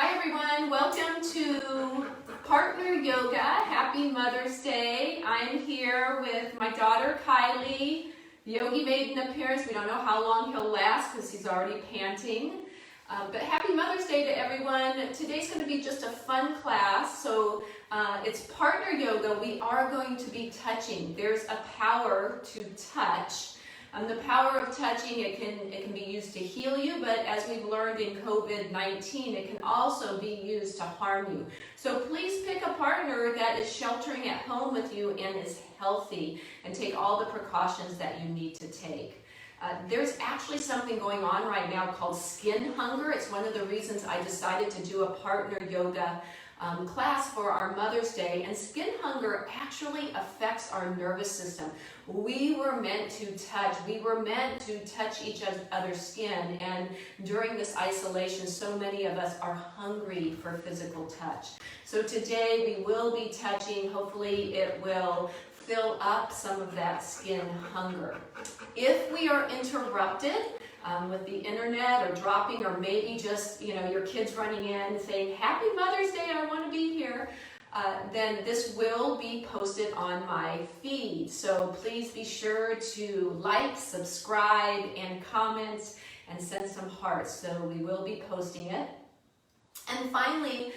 Hi everyone, welcome to Partner Yoga. Happy Mother's Day. I'm here with my daughter Kylie. Yogi made an appearance. We don't know how long he'll last because he's already panting. But happy Mother's Day to everyone. Today's going to be just a fun class. So it's Partner Yoga. We are going to be touching. There's a power to touch. The power of touching, it can be used to heal you, but as we've learned in COVID-19, it can also be used to harm you. So please pick a partner that is sheltering at home with you and is healthy, and take all the precautions that you need to take. There's actually something going on right now called skin hunger. It's one of the reasons I decided to do a partner yoga class for our Mother's Day. And skin hunger actually affects our nervous system. We were meant to touch. We were meant to touch each other's skin. And during this isolation, so many of us are hungry for physical touch. So today we will be touching. Hopefully it will fill up some of that skin hunger. If we are interrupted with the internet or dropping, or maybe just your kids running in saying Happy Mother's Day, I want to be here, then this will be posted on my feed. So please be sure to like, subscribe, and comment, and send some hearts. So we will be posting it. And finally,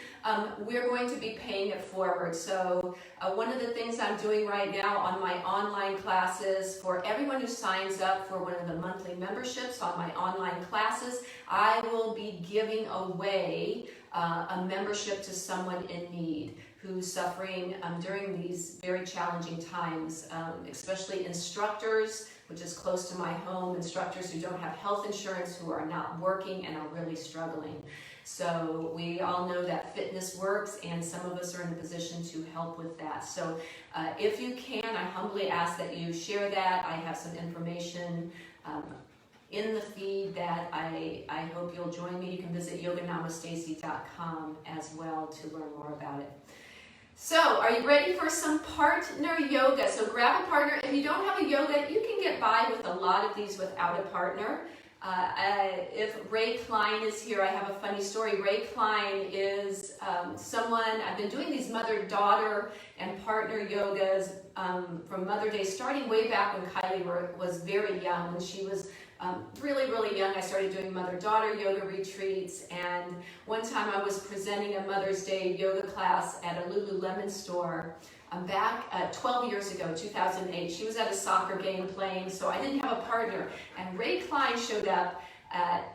we're going to be paying it forward. So one of the things I'm doing right now on my online classes, for everyone who signs up for one of the monthly memberships on my online classes, I will be giving away a membership to someone in need who's suffering during these very challenging times, especially instructors, which is close to my home, instructors who don't have health insurance, who are not working and are really struggling. So we all know that fitness works, and some of us are in a position to help with that. So if you can, I humbly ask that you share that. I have some information in the feed that I hope you'll join me. You can visit yoganamastacy.com as well to learn more about it. So, are you ready for some partner yoga? So grab a partner. If you don't have a yoga, you can get by with a lot of these without a partner. If Ray Klein is here, I have a funny story. Ray Klein is someone, I've been doing these mother-daughter and partner yogas from Mother Day, starting way back when Kylie was very young. When she was really, really young, I started doing mother-daughter yoga retreats, and one time I was presenting a Mother's Day yoga class at a Lululemon store back 12 years ago, 2008. She was at a soccer game playing, so I didn't have a partner. And Ray Klein showed up,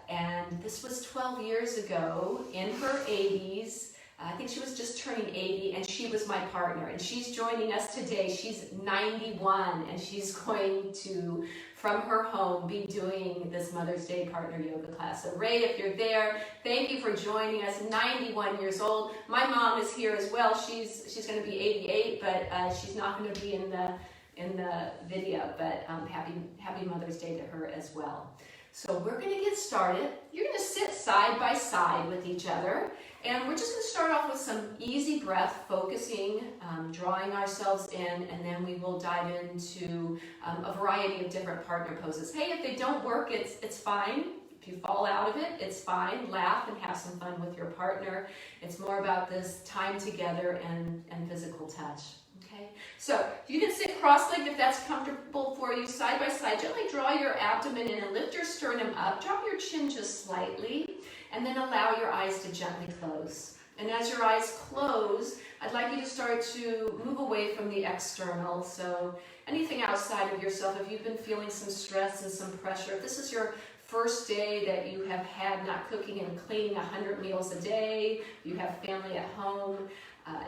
and this was 12 years ago, in her 80s. I think she was just turning 80, and she was my partner. And she's joining us today. She's 91, and she's going to, from her home, be doing this Mother's Day partner yoga class. So Ray, if you're there, thank you for joining us. 91 years old. My mom is here as well. She's going to be 88, but she's not going to be in the video. But happy Mother's Day to her as well. So we're going to get started. You're going to sit side by side with each other, and we're just going to start off with some easy breath, focusing, drawing ourselves in, and then we will dive into a variety of different partner poses. Hey, if they don't work, it's fine. If you fall out of it, it's fine. Laugh and have some fun with your partner. It's more about this time together and physical touch. Okay, so you can sit cross-legged if that's comfortable for you, side by side. Gently draw your abdomen in and lift your sternum up. Drop your chin just slightly, and then allow your eyes to gently close. And as your eyes close, I'd like you to start to move away from the external. So anything outside of yourself, if you've been feeling some stress and some pressure, if this is your first day that you have had not cooking and cleaning 100 meals a day, you have family at home,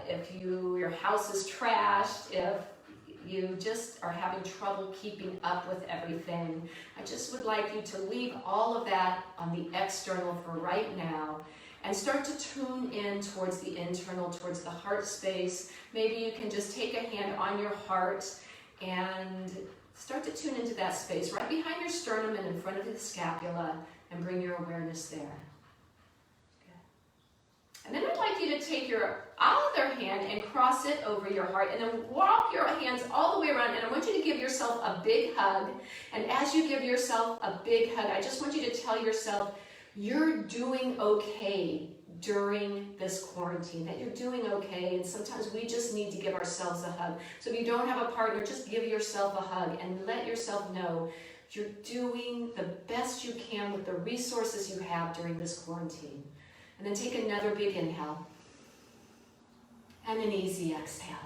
if your house is trashed, if you just are having trouble keeping up with everything, I just would like you to leave all of that on the external for right now and start to tune in towards the internal, towards the heart space. Maybe you can just take a hand on your heart and start to tune into that space right behind your sternum and in front of the scapula, and bring your awareness there. And then I'd like you to take your other hand and cross it over your heart, and then walk your hands all the way around, and I want you to give yourself a big hug. And as you give yourself a big hug, I just want you to tell yourself, you're doing okay. during this quarantine, that you're doing okay, and sometimes we just need to give ourselves a hug. So if you don't have a partner, just give yourself a hug and let yourself know you're doing the best you can with the resources you have during this quarantine. And then take another big inhale and an easy exhale.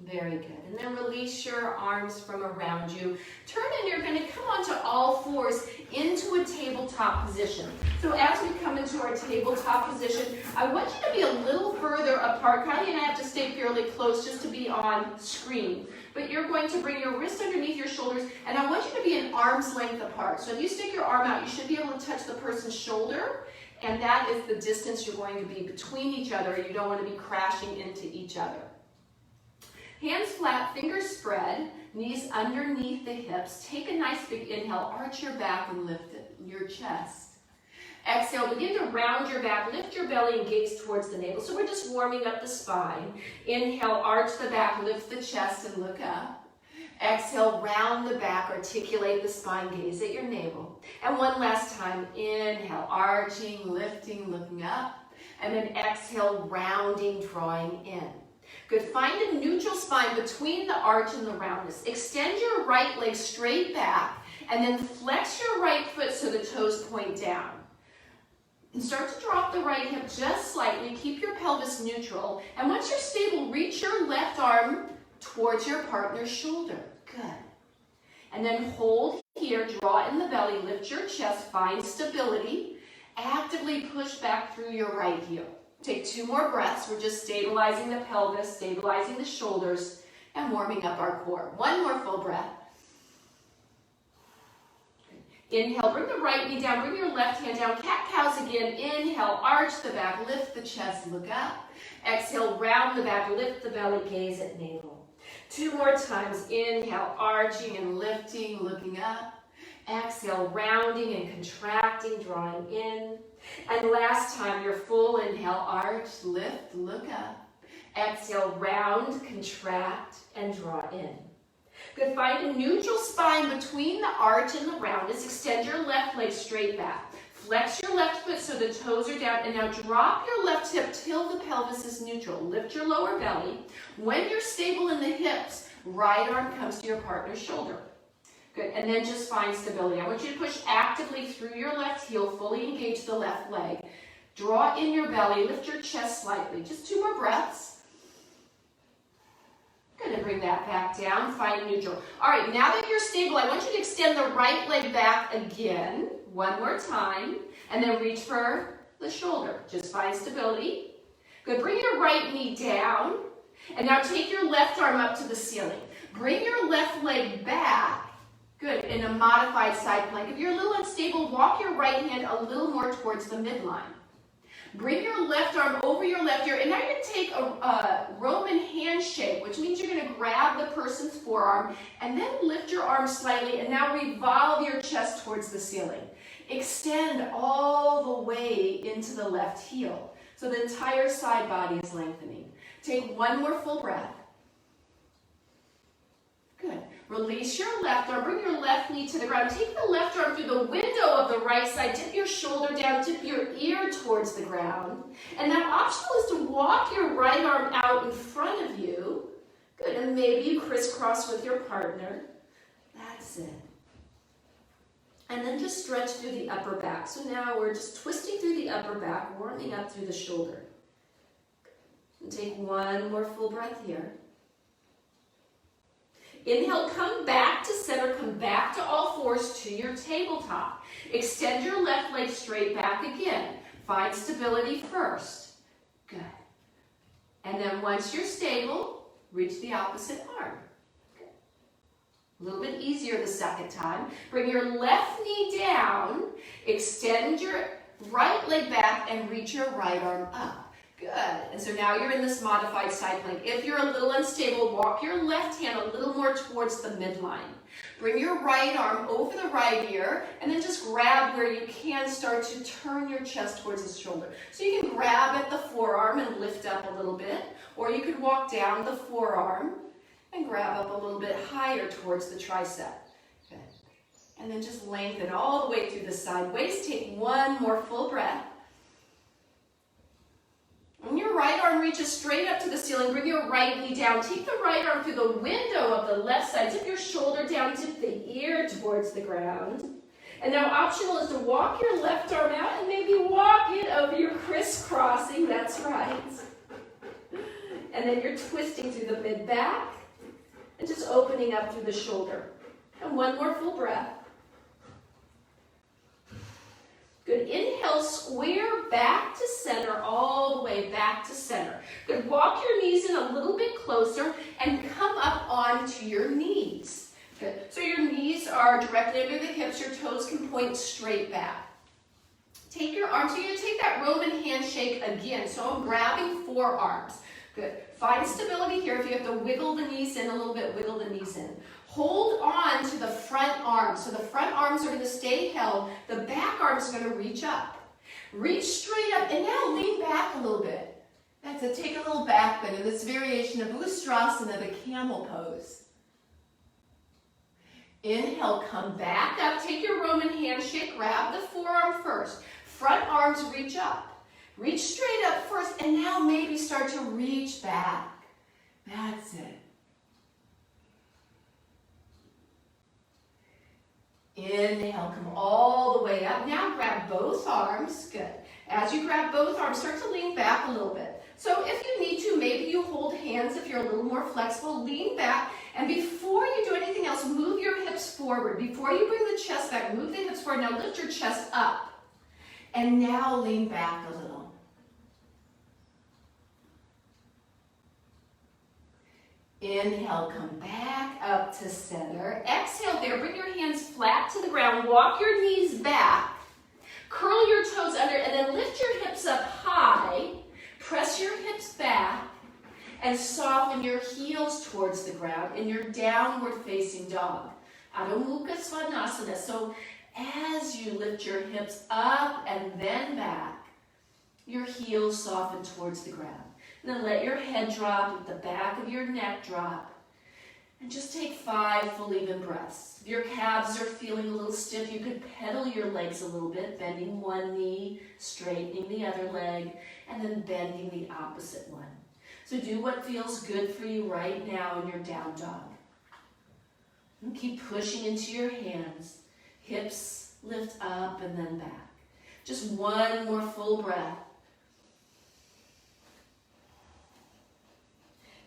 Very good. And then release your arms from around you. Turn and you're going to come onto all fours into a tabletop position. So as we come into our tabletop position, I want you to be a little further apart. Kylie and I have to stay fairly close just to be on screen. But you're going to bring your wrist underneath your shoulders, and I want you to be an arm's length apart. So if you stick your arm out, you should be able to touch the person's shoulder, and that is the distance you're going to be between each other. You don't want to be crashing into each other. Hands flat, fingers spread, knees underneath the hips. Take a nice big inhale, arch your back and lift your chest. Exhale, begin to round your back, lift your belly and gaze towards the navel. So we're just warming up the spine. Inhale, arch the back, lift the chest and look up. Exhale, round the back, articulate the spine, gaze at your navel. And one last time, inhale, arching, lifting, looking up. And then exhale, rounding, drawing in. Good, find a neutral spine between the arch and the roundness. Extend your right leg straight back and then flex your right foot so the toes point down. And start to drop the right hip just slightly. Keep your pelvis neutral. And once you're stable, reach your left arm towards your partner's shoulder. Good. And then hold here, draw in the belly, lift your chest, find stability. Actively push back through your right heel. Take 2 more breaths. We're just stabilizing the pelvis, stabilizing the shoulders, and warming up our core. 1 more full breath. Inhale, bring the right knee down, bring your left hand down. Cat-cows again. Inhale, arch the back, lift the chest, look up. Exhale, round the back, lift the belly, gaze at navel. 2 more times. Inhale, arching and lifting, looking up. Exhale, rounding and contracting, drawing in. And last time, your full inhale, arch, lift, look up. Exhale, round, contract, and draw in. Good, find a neutral spine between the arch and the roundness. Extend your left leg straight back. Flex your left foot so the toes are down. And now drop your left hip till the pelvis is neutral. Lift your lower belly. When you're stable in the hips, right arm comes to your partner's shoulder. Good, and then just find stability. I want you to push actively through your left heel, fully engage the left leg. Draw in your belly, lift your chest slightly. Just 2 more breaths. Good, and bring that back down, find neutral. All right, now that you're stable, I want you to extend the right leg back again, 1 more time, and then reach for the shoulder. Just find stability. Good, bring your right knee down, and now take your left arm up to the ceiling. Bring your left leg back. Good, in a modified side plank. If you're a little unstable, walk your right hand a little more towards the midline. Bring your left arm over your left ear, and now you're going to take a Roman handshake, which means you're going to grab the person's forearm, and then lift your arm slightly, and now revolve your chest towards the ceiling. Extend all the way into the left heel, so the entire side body is lengthening. Take 1 more full breath. Good. Release your left arm, bring your left knee to the ground. Take the left arm through the window of the right side. Tip your shoulder down, tip your ear towards the ground. And now optional is to walk your right arm out in front of you. Good, and maybe you crisscross with your partner. That's it. And then just stretch through the upper back. So now we're just twisting through the upper back, warming up through the shoulder. And take 1 more full breath here. Inhale, come back to center, come back to all fours to your tabletop. Extend your left leg straight back again. Find stability first. Good. And then once you're stable, reach the opposite arm. Good. A little bit easier the second time. Bring your left knee down, extend your right leg back, and reach your right arm up. Good. And so now you're in this modified side plank. If you're a little unstable, walk your left hand a little more towards the midline. Bring your right arm over the right ear, and then just grab where you can. Start to turn your chest towards the shoulder. So you can grab at the forearm and lift up a little bit, or you could walk down the forearm and grab up a little bit higher towards the tricep. Good. And then just lengthen all the way through the side waist. Take 1 more full breath. arm reaches straight up to the ceiling. Bring your right knee down. Take the right arm through the window of the left side. Tip your shoulder down. Tip the ear towards the ground. And now optional is to walk your left arm out and maybe walk it over. You're crisscrossing. That's right. And then you're twisting through the mid-back and just opening up through the shoulder. And one more full breath. Good. Inhale, square back to center, all the way back to center. Good. Walk your knees in a little bit closer and come up onto your knees. Good. So your knees are directly under the hips. Your toes can point straight back. Take your arms. So you're going to take that Roman handshake again. So I'm grabbing forearms. Good. Find stability here. If you have to wiggle the knees in a little bit, wiggle the knees in. Hold on to the front arms. So the front arms are going to stay held. The back arms are going to reach up. Reach straight up and now lean back a little bit. That's it. Take a little back bend in this variation of Ustrasana, the camel pose. Inhale, come back up. Take your Roman handshake. Grab the forearm first. Front arms reach up. Reach straight up first and now maybe start to reach back. That's it. Inhale, come all the way up. Now grab both arms. Good. As you grab both arms, start to lean back a little bit. So if you need to, maybe you hold hands if you're a little more flexible. Lean back. And before you do anything else, move your hips forward. Before you bring the chest back, move the hips forward. Now lift your chest up. And now lean back a little. Inhale, come back up to center. Exhale there, bring your hands flat to the ground. Walk your knees back. Curl your toes under and then lift your hips up high. Press your hips back and soften your heels towards the ground in your downward facing dog. Adho Mukha Svanasana. So as you lift your hips up and then back, your heels soften towards the ground. And then let your head drop, let the back of your neck drop. And just take 5 full even breaths. If your calves are feeling a little stiff, you could pedal your legs a little bit, bending one knee, straightening the other leg, and then bending the opposite one. So do what feels good for you right now in your down dog. And keep pushing into your hands. Hips lift up and then back. Just one more full breath.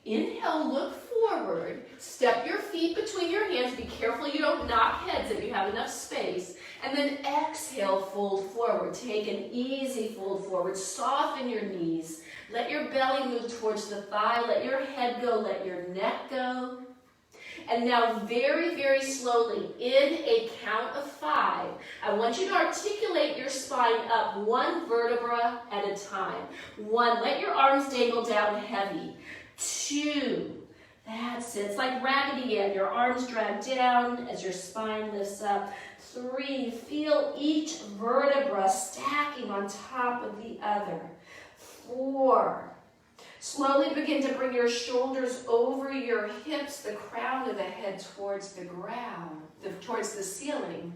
Inhale, look forward. Step your feet between your hands. Be careful you don't knock heads if you have enough space. And then exhale, fold forward. Take an easy fold forward. Soften your knees. Let your belly move towards the thigh. Let your head go. Let your neck go. And now very, very slowly, in a count of 5, I want you to articulate your spine up 1 vertebra at a time. 1, let your arms dangle down heavy. 2, that's it. It's like Raggedy Ann. Your arms drag down as your spine lifts up. 3, feel each vertebra stacking on top of the other. 4, slowly begin to bring your shoulders over your hips, the crown of the head towards the ground, towards the ceiling.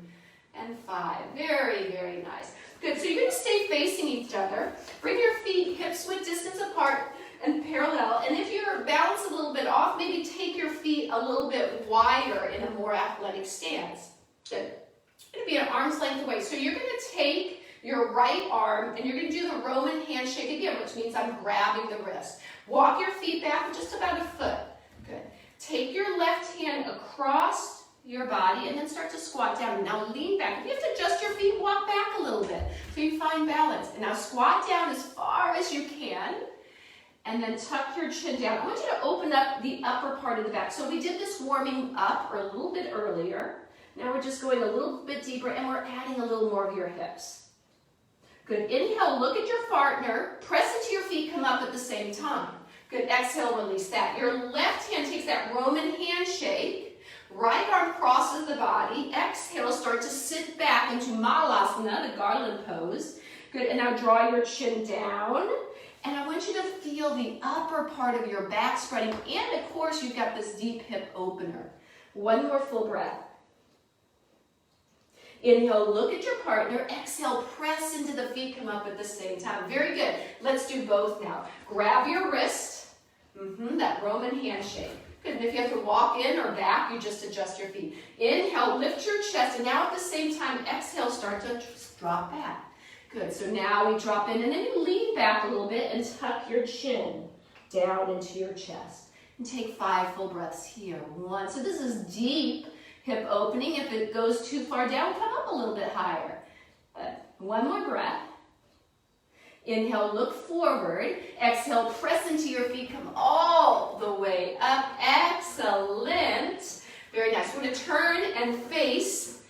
And 5, very, very nice. Good, so you're gonna stay facing each other. Bring your feet hips width distance apart and parallel. And if you're balanced a little bit off, maybe take your feet a little bit wider in a more athletic stance. Good. It's going to be an arm's length away. So you're going to take your right arm and you're going to do the Roman handshake again, which means I'm grabbing the wrist. Walk your feet back just about a foot. Good. Take your left hand across your body and then start to squat down. Now lean back. If you have to adjust your feet, walk back a little bit so you find balance. And now squat down as far as you can. And then tuck your chin down. I want you to open up the upper part of the back. So we did this warming up or a little bit earlier. Now we're just going a little bit deeper and we're adding a little more of your hips. Good. Inhale, look at your partner. Press into your feet, come up at the same time. Good. Exhale, release that. Your left hand takes that Roman handshake. Right arm crosses the body. Exhale, start to sit back into Malasana, the garland pose. Good. And now draw your chin down. And I want you to feel the upper part of your back spreading. And of course, you've got this deep hip opener. One more full breath. Inhale, look at your partner. Exhale, press into the feet, come up at the same time. Very good. Let's do both now. Grab your wrist, that Roman handshake. Good, and if you have to walk in or back, you just adjust your feet. Inhale, lift your chest, and now at the same time, exhale, start to drop back. Good, so now we drop in, and then you lean back a little bit and tuck your chin down into your chest. And take 5 full breaths here. 1, so this is deep hip opening. If it goes too far down, come up a little bit higher. 1 more breath. Inhale, look forward. Exhale, press into your feet. Come all the way up. Excellent. Very nice. We're going to turn and face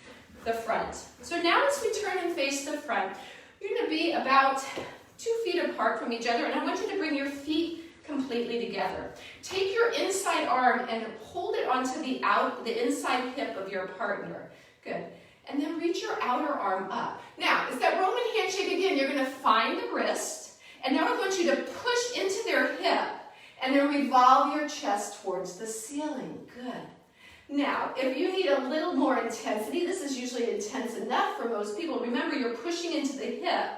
the front. So now as we turn and face the front, you're going to be about 2 feet apart from each other, and I want you to bring your feet completely together. Take your inside arm and hold it onto the inside hip of your partner. Good. And then reach your outer arm up. Now, it's that Roman handshake again. You're going to find the wrist, and now I want you to push into their hip, and then revolve your chest towards the ceiling. Good. Now, if you need a little more intensity, this is usually intense enough for most people. Remember, you're pushing into the hip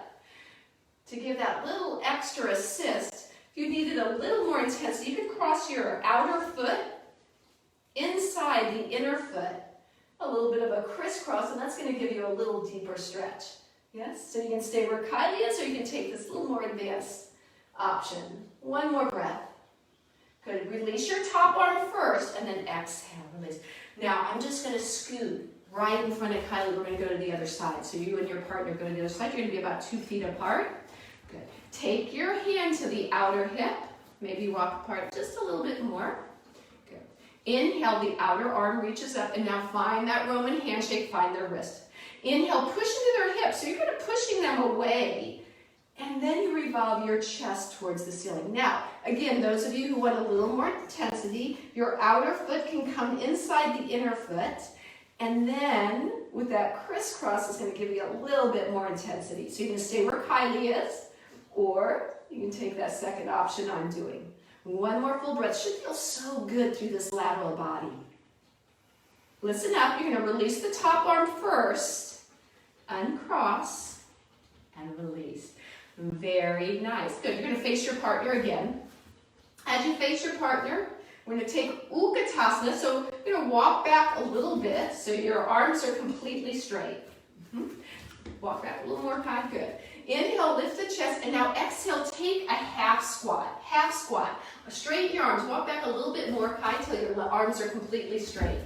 to give that little extra assist. If you needed a little more intensity, you can cross your outer foot inside the inner foot, a little bit of a crisscross, and that's going to give you a little deeper stretch. Yes, so you can stay where Kylie is, or you can take this little more advanced option. 1 more breath. Good. Release your top arm first, and then exhale. Release. Now, I'm just going to scoot right in front of Kylie. We're going to go to the other side. So you and your partner go to the other side. You're going to be about 2 feet apart. Good. Take your hand to the outer hip. Maybe walk apart just a little bit more. Good. Inhale, the outer arm reaches up, and now find that Roman handshake, find their wrist. Inhale, push into their hips. So you're kind of pushing them away, and then you revolve your chest towards the ceiling. Now, again, those of you who want a little more intensity, your outer foot can come inside the inner foot, and then with that crisscross, it's going to give you a little bit more intensity. So you can stay where Kylie is, or you can take that second option I'm doing. 1 more full breath. Should feel so good through this lateral body. Listen up. You're going to release the top arm first, uncross, and release. Very nice. Good. You're going to face your partner again. As you face your partner, we're going to take Utkatasana. So you're going to walk back a little bit so your arms are completely straight. Walk back a little more high. Good. Inhale, lift the chest, and now exhale, take a half squat. Half squat. Straighten your arms. Walk back a little bit more high till your arms are completely straight.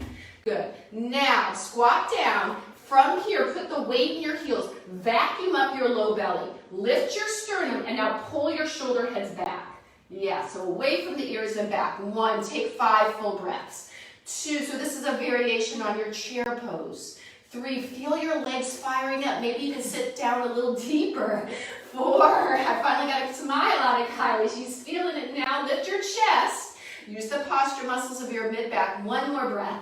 Good. Now, squat down. From here, put the weight in your heels. Vacuum up your low belly. Lift your sternum, and now pull your shoulder heads back. Yeah, so away from the ears and back. 1, take 5 full breaths. 2, so this is a variation on your chair pose. 3, feel your legs firing up. Maybe you can sit down a little deeper. 4, I finally got a smile out of Kylie. She's feeling it now. Lift your chest. Use the posture muscles of your mid-back. 1 more breath.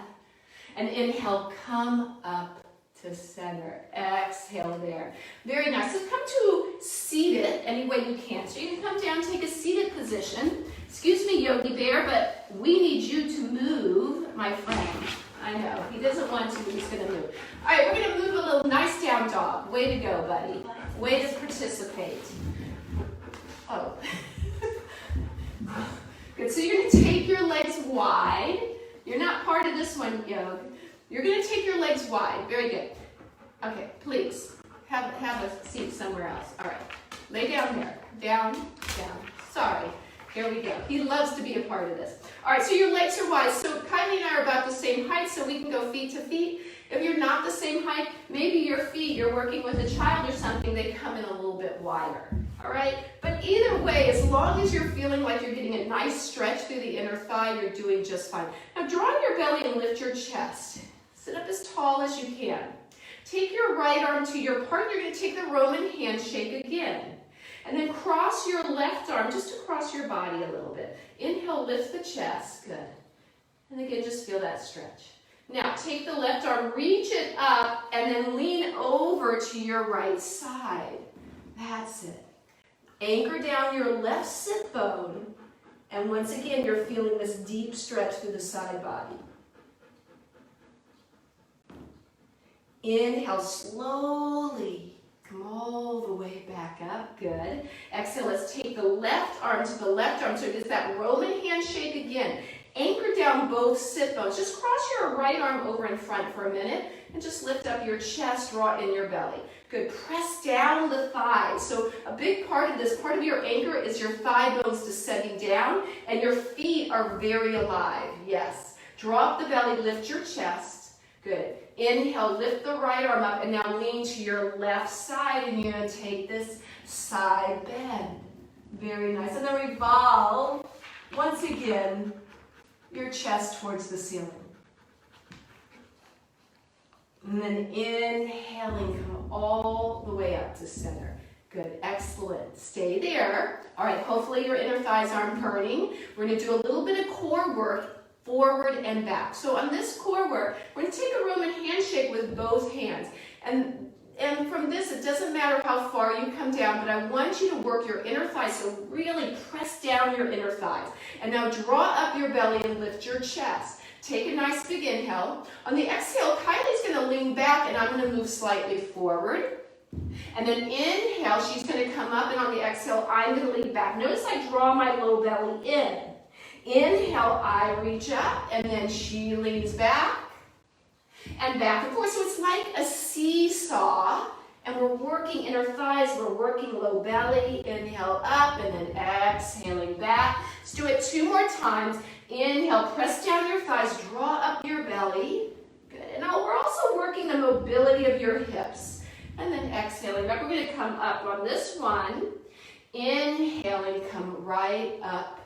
And inhale, come up to center. Exhale there. Very nice. So come to seated any way you can. So you can come down, take a seated position. Excuse me, Yogi Bear, but we need you to move, my friend. I know. He doesn't want to, but he's going to move. All right, we're going to move a little nice down dog. Way to go, buddy. Way to participate. Oh. Good. So you're going to take your legs wide. You're not part of this one, Yogi. You're going to take your legs wide. Very good. Okay, please. Have a seat somewhere else. All right. Lay down there. Down, down. Sorry. Here we go. He loves to be a part of this. All right, so your legs are wide. So Kylie and I are about the same height, so we can go feet to feet. If you're not the same height, maybe your feet, you're working with a child or something, they come in a little bit wider. All right? But either way, as long as you're feeling like you're getting a nice stretch through the inner thigh, you're doing just fine. Now draw in your belly and lift your chest. Sit up as tall as you can. Take your right arm to your partner. You're going to take the Roman handshake again. And then cross your left arm just across your body a little bit. Inhale, lift the chest. Good. And again, just feel that stretch. Now, take the left arm, reach it up, and then lean over to your right side. That's it. Anchor down your left sit bone. And once again, you're feeling this deep stretch through the side body. Inhale, slowly come all the way back up. Good. Exhale, let's take the left arm to the left arm. So it's that Roman handshake again. Anchor down both sit bones. Just cross your right arm over in front for a minute and just lift up your chest, draw in your belly. Good. Press down the thighs. So a big part of this, part of your anchor is your thigh bones descending down and your feet are very alive. Yes. Drop the belly, lift your chest. Good. Inhale, lift the right arm up and now lean to your left side and you're going to take this side bend. Very nice. And then revolve once again your chest towards the ceiling. And then inhaling, come all the way up to center. Good, excellent. Stay there. All right, hopefully your inner thighs aren't burning. We're going to do a little bit of core work, forward and back. So on this core work, we're going to take a Roman handshake with both hands. And from this, it doesn't matter how far you come down, but I want you to work your inner thighs, so really press down your inner thighs. And now draw up your belly and lift your chest. Take a nice big inhale. On the exhale, Kylie's going to lean back and I'm going to move slightly forward. And then inhale, she's going to come up, and on the exhale, I'm going to lean back. Notice I draw my low belly in. Inhale, I reach up, and then she leans back and back and forth. So it's like a seesaw, and we're working inner thighs, we're working low belly. Inhale up, and then exhaling back. Let's do it 2 more times. Inhale, press down your thighs, draw up your belly. Good. And now we're also working the mobility of your hips. And then exhaling back. We're going to come up on this one. Inhaling, come right up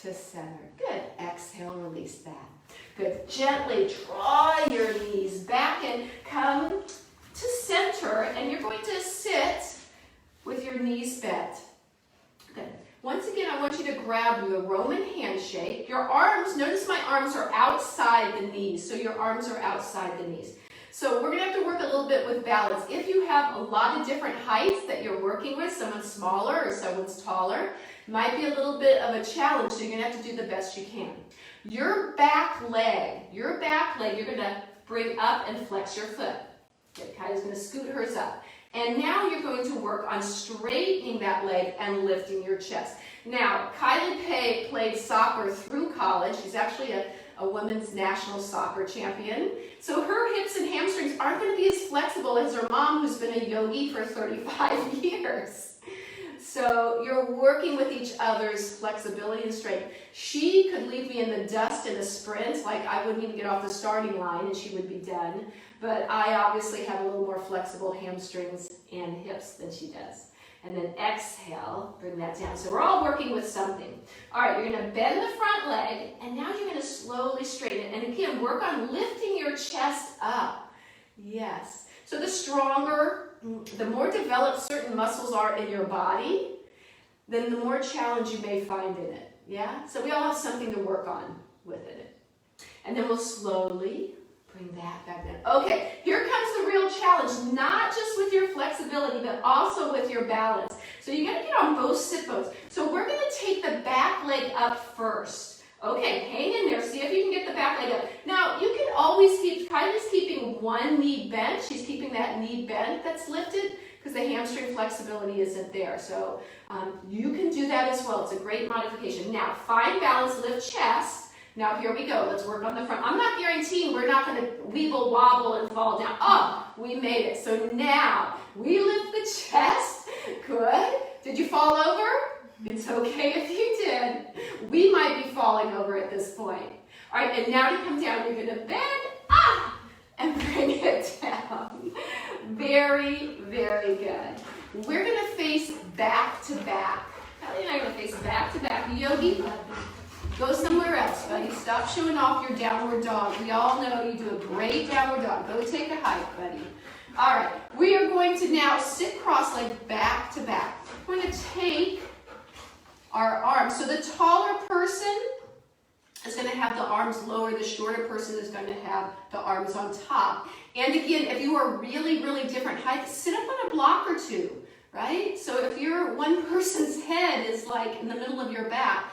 to center. Good. Exhale, release that. Good. Gently draw your knees back and come to center. And you're going to sit with your knees bent. Good. Once again, I want you to grab the Roman handshake. Your arms, notice my arms are outside the knees. So your arms are outside the knees. So we're going to have to work a little bit with balance. If you have a lot of different heights that you're working with, someone's smaller or someone's taller, might be a little bit of a challenge, so you're going to have to do the best you can. Your back leg, you're going to bring up and flex your foot. Okay, Kylie's going to scoot hers up. And now you're going to work on straightening that leg and lifting your chest. Now, Kylie played soccer through college. She's actually a women's national soccer champion. So her hips and hamstrings aren't going to be as flexible as her mom, who's been a yogi for 35 years. So you're working with each other's flexibility and strength. She could leave me in the dust in a sprint, like I wouldn't even get off the starting line and she would be done. But I obviously have a little more flexible hamstrings and hips than she does. And then exhale, bring that down. So we're all working with something. All right, you're going to bend the front leg, and now you're going to slowly straighten it. And again, work on lifting your chest up. Yes. So the stronger, the more developed certain muscles are in your body, then the more challenge you may find in it. Yeah? So we all have something to work on with it. And then we'll slowly bring that back down. Okay, here comes the real challenge, not just with your flexibility, but also with your balance. So you got to get on both sit bones. So we're going to take the back leg up first. Okay, hang in there. See if you can get the back leg up. Now, you can always Kylie's keeping one knee bent. She's keeping that knee bent that's lifted because the hamstring flexibility isn't there. So you can do that as well. It's a great modification. Now, find balance, lift chest. Now here we go. Let's work on the front. I'm not guaranteeing we're not going to weeble, wobble, and fall down. Oh, we made it. So now we lift the chest. Good. Did you fall over? It's okay if you did. We might be falling over at this point. All right, and now to come down, you're going to bend, and bring it down. Very, very good. We're going to face back to back. Kylie and I are going to face back to back. Yogi, go somewhere else, buddy. Stop showing off your downward dog. We all know you do a great downward dog. Go take a hike, buddy. All right, we are going to now sit cross-legged back to back. We're going to take our arms. So the taller person is going to have the arms lower. The shorter person is going to have the arms on top. And again, if you are really, really different heights, sit up on a block or two, right? So if one person's head is like in the middle of your back,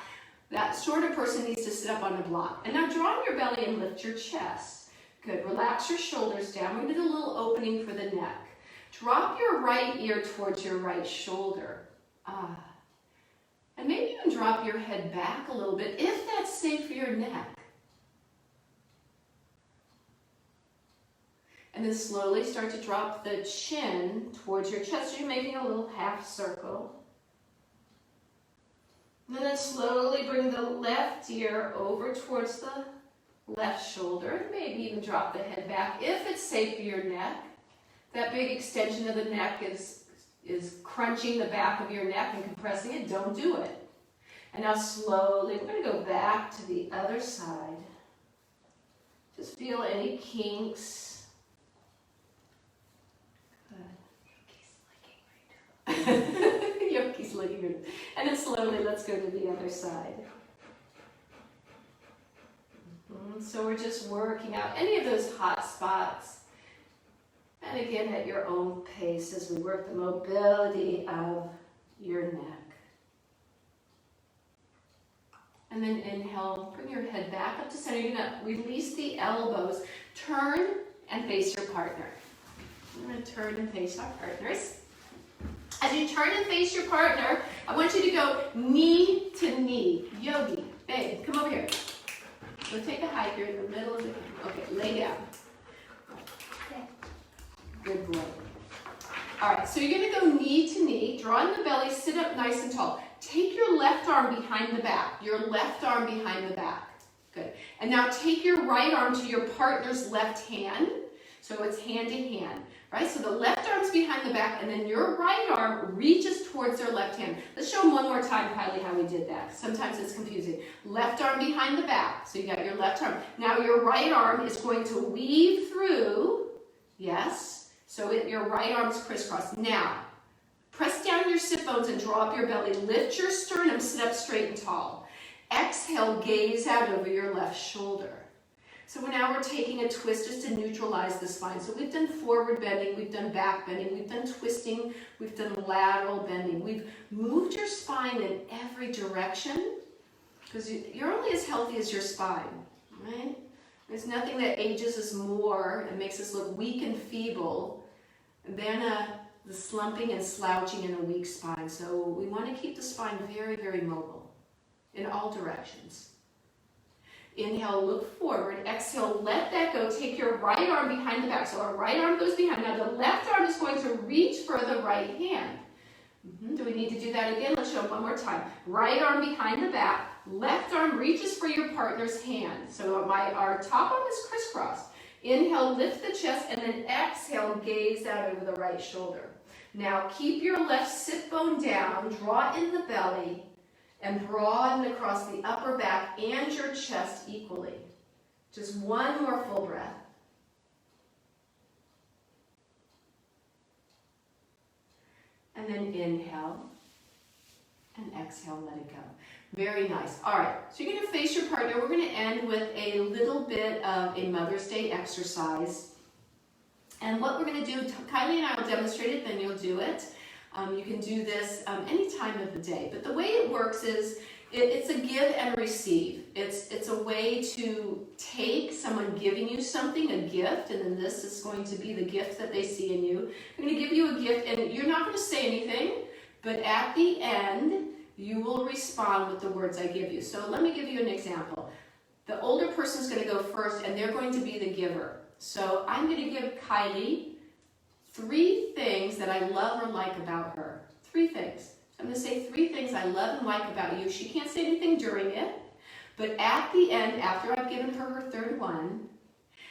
that shorter person needs to sit up on a block. And now draw on your belly and lift your chest. Good. Relax your shoulders down. We're going to do a little opening for the neck. Drop your right ear towards your right shoulder. And maybe you can drop your head back a little bit if that's safe for your neck. And then slowly start to drop the chin towards your chest. So you're making a little half circle. And then slowly bring the left ear over towards the left shoulder. Maybe even drop the head back if it's safe for your neck. That big extension of the neck is crunching the back of your neck and compressing it. Don't do it. And now slowly, we're going to go back to the other side. Just feel any kinks. Yoki's licking her. And then slowly, let's go to the other side. So we're just working out any of those hot spots. And again, at your own pace as we work the mobility of your neck. And then inhale, bring your head back up to center. You're going to release the elbows. Turn and face your partner. I'm going to turn and face our partners. As you turn and face your partner, I want you to go knee to knee. Yogi, babe, come over here. Go take a hike. You're in the middle of the camp. Okay, lay down. Good boy. All right, so you're going to go knee to knee. Draw in the belly. Sit up nice and tall. Take your left arm behind the back. Your left arm behind the back. Good. And now take your right arm to your partner's left hand. So it's hand in hand. Right? So the left arm's behind the back, and then your right arm reaches towards their left hand. Let's show them one more time, Kylie, how we did that. Sometimes it's confusing. Left arm behind the back. So you got your left arm. Now your right arm is going to weave through. Yes. So your right arm's crisscrossed. Now, press down your sit bones and draw up your belly. Lift your sternum, sit up straight and tall. Exhale, gaze out over your left shoulder. So now we're taking a twist just to neutralize the spine. So we've done forward bending, we've done back bending, we've done twisting, we've done lateral bending. We've moved your spine in every direction because you're only as healthy as your spine, right? There's nothing that ages us more and makes us look weak and feeble than the slumping and slouching in a weak spine. So we want to keep the spine very, very mobile in all directions. Inhale, look forward. Exhale, let that go. Take your right arm behind the back. So our right arm goes behind. Now the left arm is going to reach for the right hand. Do we need to do that again? Let's show it one more time. Right arm behind the back. Left arm reaches for your partner's hand. So our top arm is crisscrossed. Inhale, lift the chest, and then exhale, gaze out over the right shoulder. Now keep your left sit bone down. Draw in the belly. And broaden across the upper back and your chest equally. Just one more full breath. And then inhale and exhale, let it go. Very nice. All right, so you're going to face your partner. We're going to end with a little bit of a Mother's Day exercise. And what we're going to do, Kylie and I will demonstrate it, then you'll do it. You can do this any time of the day. But the way it works is it's a give and receive. It's a way to take someone giving you something, a gift, and then this is going to be the gift that they see in you. I'm going to give you a gift, and you're not going to say anything, but at the end, you will respond with the words I give you. So let me give you an example. The older person is going to go first, and they're going to be the giver. So I'm going to give Kylie 3 things that I love or like about her. 3 things. So I'm going to say 3 things I love and like about you. She can't say anything during it, but at the end, after I've given her her 3rd one,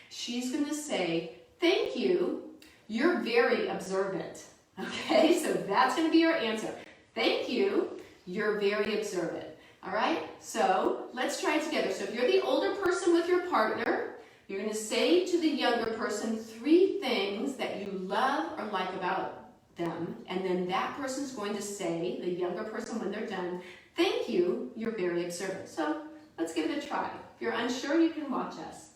she's going to say, thank you, you're very observant. Okay, so that's going to be your answer. Thank you, you're very observant. All right, so let's try it together. So if you're the older person with your partner, you're going to say to the younger person 3 things that you love or like about them, and then that person's going to say, the younger person when they're done, thank you, you're very observant. So let's give it a try. If you're unsure, you can watch us.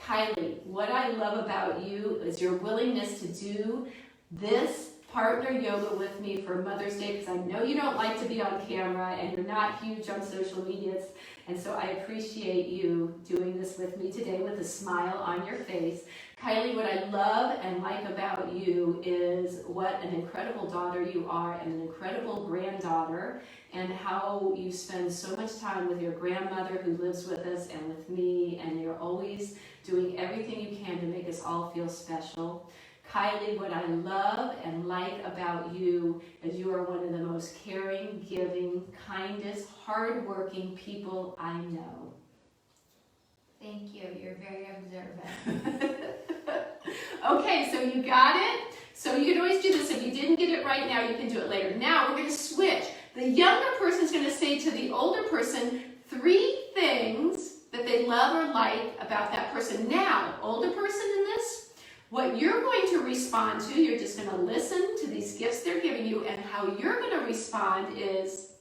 Kylie, what I love about you is your willingness to do this partner yoga with me for Mother's Day, because I know you don't like to be on camera and you're not huge on social medias. And so I appreciate you doing this with me today with a smile on your face. Kylie, what I love and like about you is what an incredible daughter you are and an incredible granddaughter, and how you spend so much time with your grandmother who lives with us and with me, and you're always doing everything you can to make us all feel special. Kylie, what I love and like about you is you are one of the most caring, giving, kindest, hardworking people I know. Thank you. You're very observant. Okay, so you got it? So you can always do this. If you didn't get it right now, you can do it later. Now we're going to switch. The younger person is going to say to the older person 3 things that they love or like about that person. Now, older person in this, what you're going to respond to, you're just going to listen to these gifts they're giving you, and how you're going to respond is,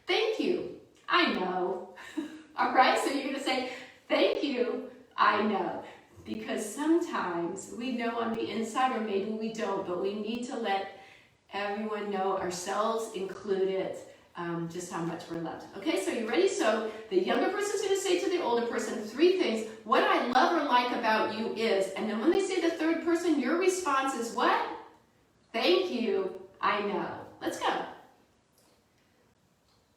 thank you, I know. All right, so you're going to say, thank you, I know. Because sometimes we know on the inside, or maybe we don't, but we need to let everyone know, ourselves included, just how much we're loved. Okay, so you ready? So the younger person's going to say to the older person 3 things. What I love or like about you is, and then when they say the third person, your response is what? Thank you, I know. Let's go.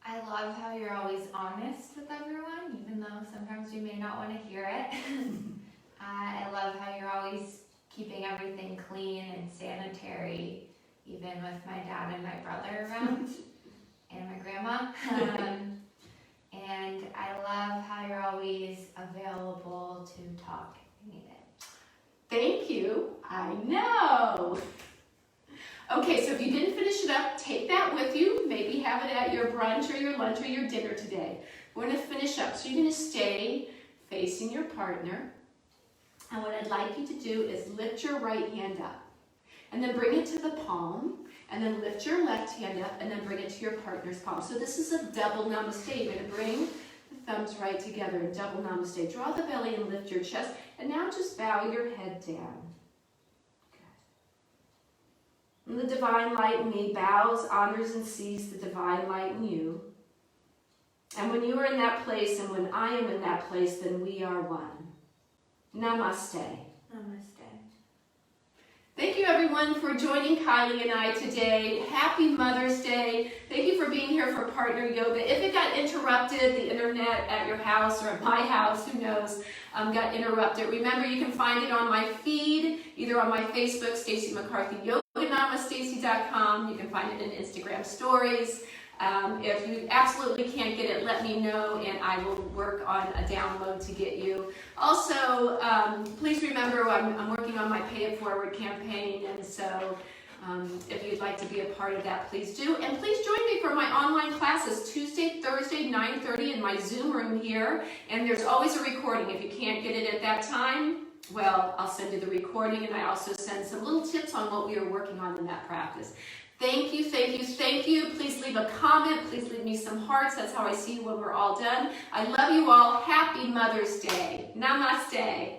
I love how you're always honest with everyone, even though sometimes you may not want to hear it. I love how you're always keeping everything clean and sanitary, even with my dad and my brother around, and my grandma. And I love how you're always available to talk if you need it. Thank you, I know. Okay, so if you didn't finish it up, take that with you. Maybe have it at your brunch or your lunch or your dinner today. We're going to finish up. So you're going to stay facing your partner. And what I'd like you to do is lift your right hand up, and then bring it to the palm, and then lift your left hand up, and then bring it to your partner's palm. So this is a double namaste. You're going to bring the thumbs right together in double namaste. Draw the belly and lift your chest. And now just bow your head down. Good. And the divine light in me bows, honors, and sees the divine light in you. And when you are in that place, and when I am in that place, then we are one. Namaste. Namaste. Thank you everyone for joining Kylie and I today. Happy Mother's Day. Thank you for being here for Partner Yoga. If it got interrupted, the internet at your house or at my house, who knows, got remember you can find it on my feed, either on my Facebook, Stacy McCarthy Yoga, namastacy.com. You can find it in Instagram stories. If you absolutely can't get it, let me know, and I will work on a download to get you. Also, please remember I'm working on my Pay It Forward campaign, and so if you'd like to be a part of that, please do. And please join me for my online classes, Tuesday, Thursday, 9:30 in my Zoom room here, and there's always a recording. If you can't get it at that time, well, I'll send you the recording, and I also send some little tips on what we are working on in that practice. Thank you, thank you, thank you. Please leave a comment. Please leave me some hearts. That's how I see you when we're all done. I love you all. Happy Mother's Day. Namaste.